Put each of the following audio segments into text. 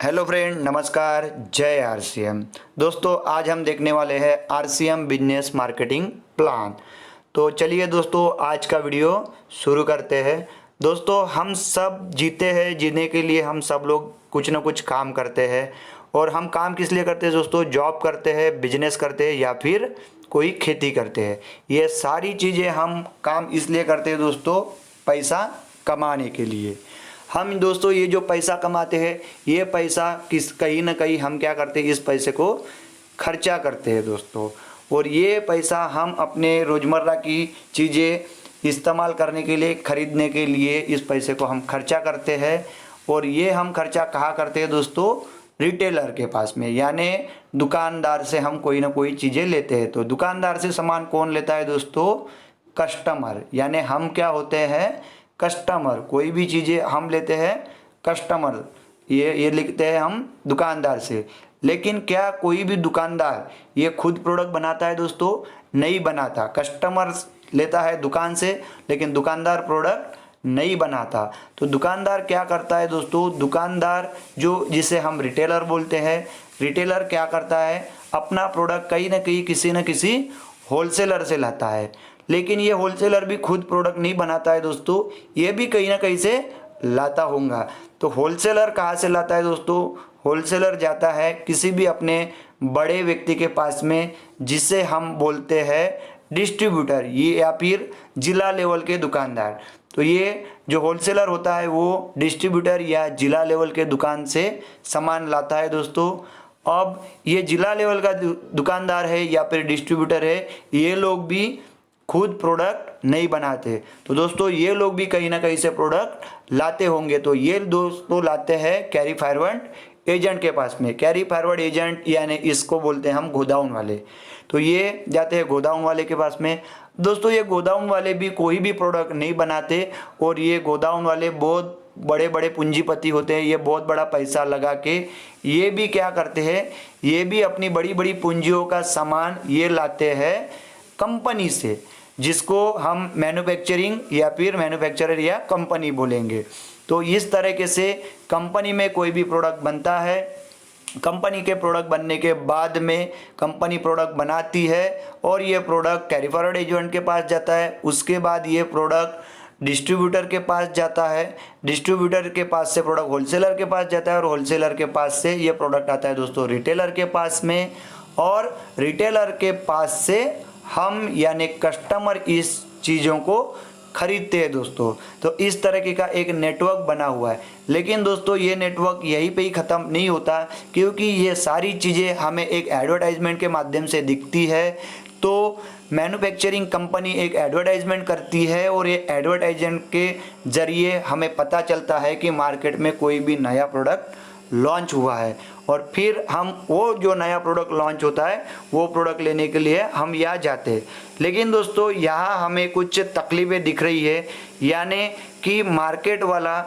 Hello friend, नमस्कार। जय RCM. दोस्तों, आज हम देखने वाले हैं आरसीएम बिजनेस मार्केटिंग प्लान। तो चलिए दोस्तों, आज का वीडियो शुरू करते हैं। दोस्तों, हम सब जीते हैं, जीने के लिए हम सब लोग कुछ ना कुछ काम करते हैं। और हम काम किस लिए करते हैं दोस्तों? जॉब करते हैं, बिजनेस करते हैं या फिर कोई खेती करते हैं। ये सारी चीज़ें हम काम इसलिए करते हैं दोस्तों, पैसा कमाने के लिए। हम दोस्तों ये जो पैसा कमाते हैं, ये पैसा कहीं ना कहीं हम क्या करते हैं, इस पैसे को खर्चा करते हैं दोस्तों। और ये पैसा हम अपने रोज़मर्रा की चीज़ें इस्तेमाल करने के लिए, ख़रीदने के लिए इस पैसे को हम खर्चा करते हैं। और ये हम खर्चा कहाँ करते हैं दोस्तों? रिटेलर के पास में, यानी दुकानदार से हम कोई ना कोई चीज़ें लेते हैं। तो दुकानदार से सामान कौन लेता है दोस्तों? कस्टमर। यानी हम क्या होते हैं? कस्टमर। कोई भी चीज़ें हम लेते हैं कस्टमर, ये लिखते हैं हम दुकानदार से। लेकिन क्या कोई भी दुकानदार ये खुद प्रोडक्ट बनाता है दोस्तों? नहीं बनाता। कस्टमर लेता है दुकान से, लेकिन दुकानदार प्रोडक्ट नहीं बनाता। तो दुकानदार क्या करता है दोस्तों? दुकानदार जिसे हम रिटेलर बोलते हैं, रिटेलर क्या करता है? अपना प्रोडक्ट कहीं ना कहीं किसी न किसी होलसेलर से लाता है। लेकिन ये होलसेलर भी खुद प्रोडक्ट नहीं बनाता है दोस्तों, ये भी कहीं ना कहीं से लाता होगा। तो होलसेलर कहाँ से लाता है दोस्तों? होलसेलर जाता है किसी भी अपने बड़े व्यक्ति के पास में, जिसे हम बोलते हैं डिस्ट्रीब्यूटर, ये या फिर जिला लेवल के दुकानदार। तो ये जो होलसेलर होता है वो डिस्ट्रीब्यूटर या जिला लेवल के दुकान से सामान लाता है दोस्तों। अब ये जिला लेवल का दुकानदार है या फिर डिस्ट्रीब्यूटर है, ये लोग भी खुद प्रोडक्ट नहीं बनाते। तो दोस्तों ये लोग भी कहीं ना कहीं से प्रोडक्ट लाते होंगे। तो ये दोस्तों लाते हैं कैरी फॉरवर्ड एजेंट के पास में। कैरी फॉरवर्ड एजेंट यानी इसको बोलते हैं हम गोडाउन वाले। तो ये जाते हैं गोडाउन वाले के पास में। दोस्तों ये गोडाउन वाले भी कोई भी प्रोडक्ट नहीं बनाते, और ये गोडाउन वाले बहुत बड़े बड़े पूंजीपति होते हैं। ये बहुत बड़ा पैसा लगा के ये भी क्या करते हैं? ये भी अपनी बड़ी बड़ी पूंजियों का सामान ये लाते हैं कंपनी से, जिसको हम मैन्युफैक्चरिंग या फिर मैन्युफैक्चरर या कंपनी बोलेंगे। तो इस तरीके से कंपनी में कोई भी प्रोडक्ट बनता है, कंपनी के प्रोडक्ट बनने के बाद में कंपनी प्रोडक्ट बनाती है और ये प्रोडक्ट कैरी फॉरवर्ड एजेंट के पास जाता है। उसके बाद ये प्रोडक्ट डिस्ट्रीब्यूटर के पास जाता है, डिस्ट्रीब्यूटर के पास से प्रोडक्ट होलसेलर के पास जाता है, और होलसेलर के पास से ये प्रोडक्ट आता है दोस्तों रिटेलर के पास में, और रिटेलर के पास से हम यानी कस्टमर इस चीज़ों को खरीदते हैं दोस्तों। तो इस तरीके का एक नेटवर्क बना हुआ है। लेकिन दोस्तों ये नेटवर्क यहीं पे ही ख़त्म नहीं होता, क्योंकि ये सारी चीज़ें हमें एक एडवर्टाइजमेंट के माध्यम से दिखती है। तो मैन्युफैक्चरिंग कंपनी एक एडवर्टाइजमेंट करती है, और ये एडवर्टाइजमेंट के ज़रिए हमें पता चलता है कि मार्केट में कोई भी नया प्रोडक्ट लॉन्च हुआ है, और फिर हम वो जो नया प्रोडक्ट लॉन्च होता है वो प्रोडक्ट लेने के लिए हम यहाँ जाते हैं। लेकिन दोस्तों यहाँ हमें कुछ तकलीफ़ें दिख रही है, यानी कि मार्केट वाला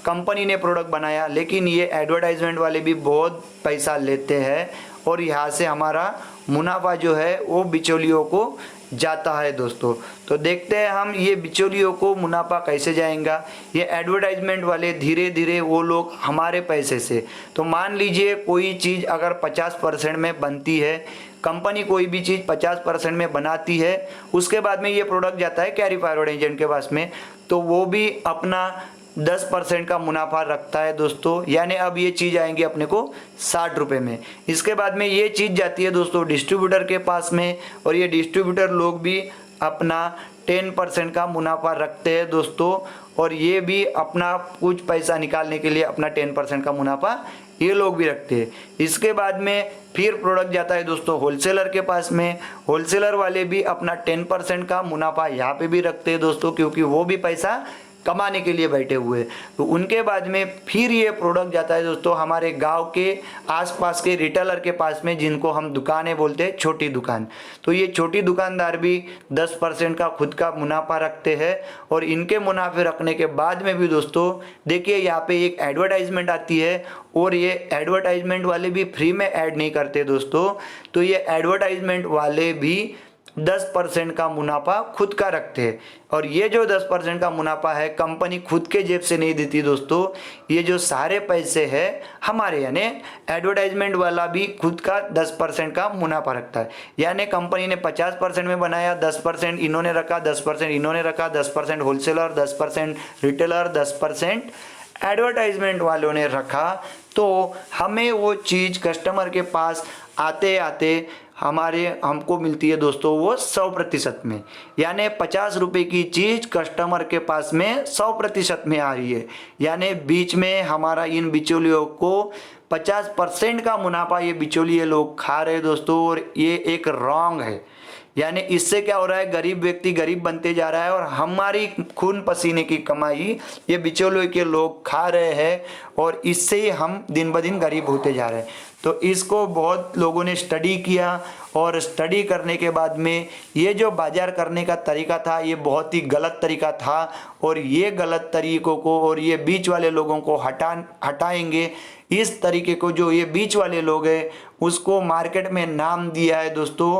कंपनी ने प्रोडक्ट बनाया, लेकिन ये एडवर्टाइजमेंट वाले भी बहुत पैसा लेते हैं, और यहाँ से हमारा मुनाफा जो है वो बिचौलियों को जाता है दोस्तों। तो देखते हैं हम ये बिचौलियों को मुनाफा कैसे जाएगा। ये एडवर्टाइजमेंट वाले धीरे धीरे वो लोग हमारे पैसे से, तो मान लीजिए कोई चीज़ अगर 50% में बनती है, कंपनी कोई भी चीज़ 50% में बनाती है, उसके बाद में ये प्रोडक्ट जाता है कैरी फॉरवर्ड एजेंट के पास में, तो वो भी अपना 10% का मुनाफा रखता है दोस्तों। यानी अब ये चीज़ आएंगी अपने को 60 रुपये में। इसके बाद में ये चीज़ जाती है दोस्तों डिस्ट्रीब्यूटर के पास में, और ये डिस्ट्रीब्यूटर लोग भी अपना 10% का मुनाफा रखते हैं दोस्तों। और ये भी अपना कुछ पैसा निकालने के लिए अपना 10% का मुनाफा ये लोग भी रखते हैं। इसके बाद में फिर प्रोडक्ट जाता है दोस्तों होलसेलर के पास में। होलसेलर वाले भी अपना 10% का मुनाफा यहाँ पे भी रखते हैं दोस्तों, क्योंकि वो भी पैसा कमाने के लिए बैठे हुए। तो उनके बाद में फिर ये प्रोडक्ट जाता है दोस्तों हमारे गांव के आसपास के रिटेलर के पास में, जिनको हम दुकानें बोलते हैं, छोटी दुकान। तो ये छोटी दुकानदार भी 10% का खुद का मुनाफा रखते हैं। और इनके मुनाफे रखने के बाद में भी दोस्तों देखिए यहाँ पे एक एडवर्टाइजमेंट आती है, और ये एडवर्टाइजमेंट वाले भी फ्री में ऐड नहीं करते दोस्तों। तो ये एडवर्टाइजमेंट वाले भी 10% का मुनाफा खुद का रखते हैं। और ये जो 10% का मुनाफा है कंपनी खुद के जेब से नहीं देती दोस्तों, ये जो सारे पैसे हैं हमारे, यानी एडवर्टाइजमेंट वाला भी खुद का 10% का मुनाफा रखता है। यानी कंपनी ने 50% में बनाया, 10% इन्होंने रखा, 10% इन्होंने रखा, 10% होलसेलर, 10% रिटेलर, 10% एडवर्टाइजमेंट वालों ने रखा। तो हमें वो चीज़ कस्टमर के पास आते आते हमको मिलती है दोस्तों वो 100% में, यानी 50 रुपये की चीज़ कस्टमर के पास में 100% में आ रही है। यानी बीच में हमारा इन बिचौलियों को 50% का मुनाफा ये बिचौलिए लोग खा रहे हैं दोस्तों, और ये एक रॉन्ग है। यानी इससे क्या हो रहा है, गरीब व्यक्ति गरीब बनते जा रहा है और हमारी खून पसीने की कमाई ये बिचौलियों के लोग खा रहे हैं, और इससे ही हम दिन ब दिन गरीब होते जा रहे हैं। तो इसको बहुत लोगों ने स्टडी किया, और स्टडी करने के बाद में ये जो बाजार करने का तरीका था ये बहुत ही गलत तरीका था, और ये गलत तरीकों को और ये बीच वाले लोगों को हटाएंगे। इस तरीके को जो ये बीच वाले लोग हैं उसको मार्केट में नाम दिया है दोस्तों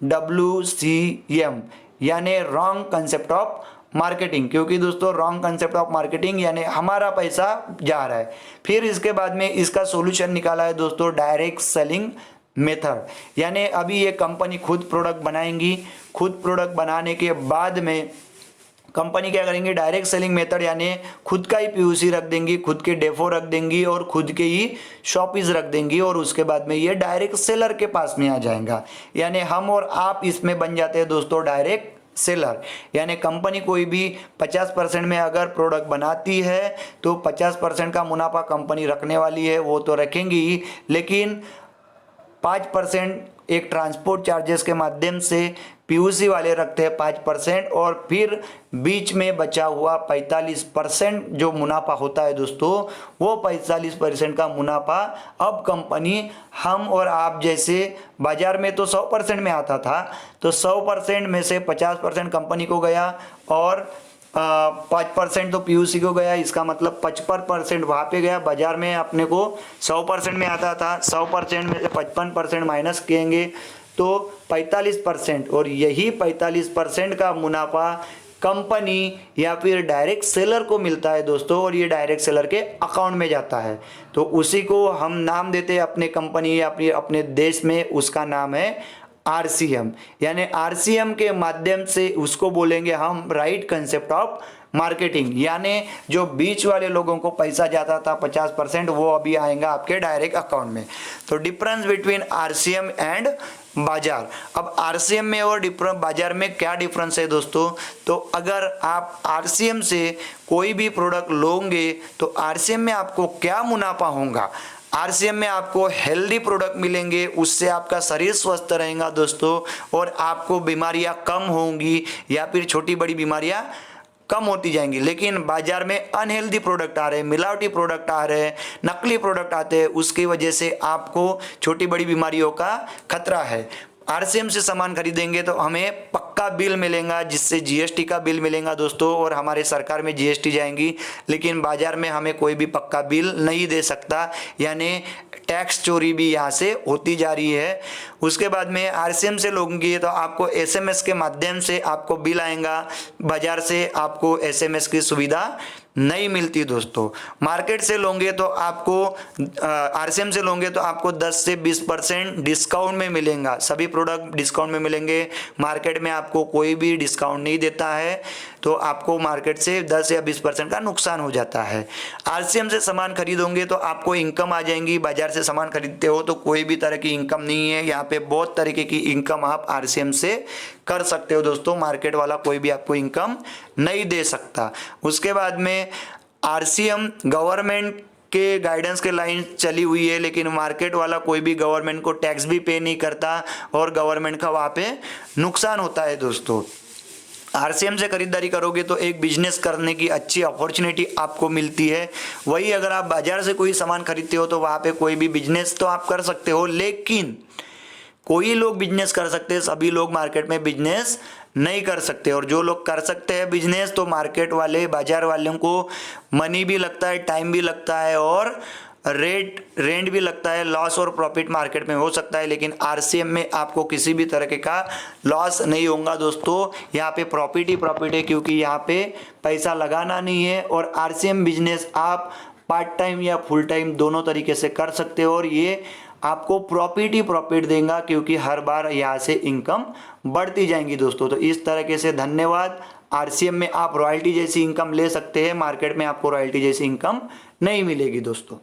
WCM, यानी रॉन्ग कंसेप्ट ऑफ मार्केटिंग। क्योंकि दोस्तों रॉन्ग कंसेप्ट ऑफ मार्केटिंग यानी हमारा पैसा जा रहा है। फिर इसके बाद में इसका सॉल्यूशन निकाला है दोस्तों डायरेक्ट सेलिंग मेथड, यानी अभी ये कंपनी खुद प्रोडक्ट बनाएंगी। खुद प्रोडक्ट बनाने के बाद में कंपनी क्या करेंगे, डायरेक्ट सेलिंग मेथड यानी खुद का ही POC रख देंगी, खुद के डेफो रख देंगी और खुद के ही शॉपीज रख देंगी, और उसके बाद में ये डायरेक्ट सेलर के पास में आ जाएगा। यानी हम और आप इसमें बन जाते हैं दोस्तों डायरेक्ट सेलर। यानी कंपनी कोई भी 50% में अगर प्रोडक्ट बनाती है तो 50% का मुनाफा कंपनी रखने वाली है, वो तो रखेंगी ही, लेकिन 5% एक ट्रांसपोर्ट चार्जेस के माध्यम से POC वाले रखते हैं 5%, और फिर बीच में बचा हुआ 45% जो मुनाफा होता है दोस्तों, वो 45% का मुनाफा अब कंपनी हम और आप जैसे बाजार में तो 100% में आता था, तो 100% में से 50% कंपनी को गया और 5% तो POC को गया। इसका मतलब 55% वहाँ पे गया। बाजार में अपने को 100% में आता था, 100% में से 55% माइनस किएंगे तो 45%, और यही 45% का मुनाफा कंपनी या फिर डायरेक्ट सेलर को मिलता है दोस्तों, और ये डायरेक्ट सेलर के अकाउंट में जाता है। तो उसी को हम नाम देते हैं अपने कंपनी या फिर अपने देश में, उसका नाम है RCM। यानी RCM के माध्यम से उसको बोलेंगे हम राइट कंसेप्ट ऑफ मार्केटिंग, यानी जो बीच वाले लोगों को पैसा जाता था 50% वो अभी आएगा आपके डायरेक्ट अकाउंट में। तो डिफरेंस बिटवीन RCM एंड बाजार। अब RCM में और बाजार में क्या डिफरेंस है दोस्तों, तो अगर आप RCM से कोई भी प्रोडक्ट लोगे तो RCM में आपको क्या मुनाफा होगा, RCM में आपको हेल्दी प्रोडक्ट मिलेंगे, उससे आपका शरीर स्वस्थ रहेगा दोस्तों, और आपको बीमारियां कम होंगी या फिर छोटी बड़ी बीमारियां कम होती जाएंगी। लेकिन बाजार में अनहेल्दी प्रोडक्ट आ रहे हैं, मिलावटी प्रोडक्ट आ रहे हैं, नकली प्रोडक्ट आते हैं, उसकी वजह से आपको छोटी बड़ी बीमारियों का खतरा है। RCM से सामान खरीदेंगे तो हमें पक्का बिल मिलेगा, जिससे GST का बिल मिलेगा दोस्तों, और हमारे सरकार में GST जाएंगी। लेकिन बाजार में हमें कोई भी पक्का बिल नहीं दे सकता, यानी टैक्स चोरी भी यहाँ से होती जा रही है। उसके बाद में RCM से लोगे तो आपको SMS के माध्यम से आपको बिल आएगा, बाजार से आपको SMS की सुविधा नहीं मिलती दोस्तों। मार्केट से लोगे तो आपको RCM से लोगे तो आपको 10 से 20% डिस्काउंट में मिलेगा, सभी प्रोडक्ट डिस्काउंट में मिलेंगे। मार्केट में आपको कोई भी डिस्काउंट नहीं देता है, तो आपको मार्केट से 10 या 20% का नुकसान हो जाता है। RCM से सामान खरीदोगे तो आपको इनकम आ जाएंगी, बाजार से सामान खरीदते हो तो कोई भी तरह की इनकम नहीं है। यहाँ पे बहुत तरीके की इनकम आप RCM से कर सकते हो दोस्तों, मार्केट वाला कोई भी आपको इनकम नहीं दे सकता। उसके बाद में RCM गवर्नमेंट के गाइडेंस के लाइन चली हुई है, लेकिन मार्केट वाला कोई भी गवर्नमेंट को टैक्स भी पे नहीं करता, और गवर्नमेंट का वहाँ पे नुकसान होता है दोस्तों। RCM से खरीदारी करोगे तो एक बिजनेस करने की अच्छी अपॉर्चुनिटी आपको मिलती है। वही अगर आप बाजार से कोई सामान खरीदते हो तो वहाँ पे कोई भी बिजनेस तो आप कर सकते हो, लेकिन कोई लोग बिजनेस कर सकते हैं, सभी लोग मार्केट में बिजनेस नहीं कर सकते। और जो लोग कर सकते हैं बिजनेस, तो मार्केट वाले बाजार वालों को मनी भी लगता है, टाइम भी लगता है, और रेंट भी लगता है, लॉस और प्रॉफिट मार्केट में हो सकता है, लेकिन आरसीएम में आपको किसी भी तरह का लॉस नहीं होगा दोस्तों। यहाँ पे प्रॉफिट ही प्रॉफिट है, क्योंकि यहाँ पे पैसा लगाना नहीं है। और आरसीएम बिजनेस आप पार्ट टाइम या फुल टाइम दोनों तरीके से कर सकते हो, और ये आपको प्रॉफिट ही प्रॉफिट देगा, क्योंकि हर बार यहाँ से इनकम बढ़ती जाएंगी दोस्तों। तो इस तरीके से धन्यवाद। आरसीएम में आप रॉयल्टी जैसी इनकम ले सकते हैं, मार्केट में आपको रॉयल्टी जैसी इनकम नहीं मिलेगी दोस्तों।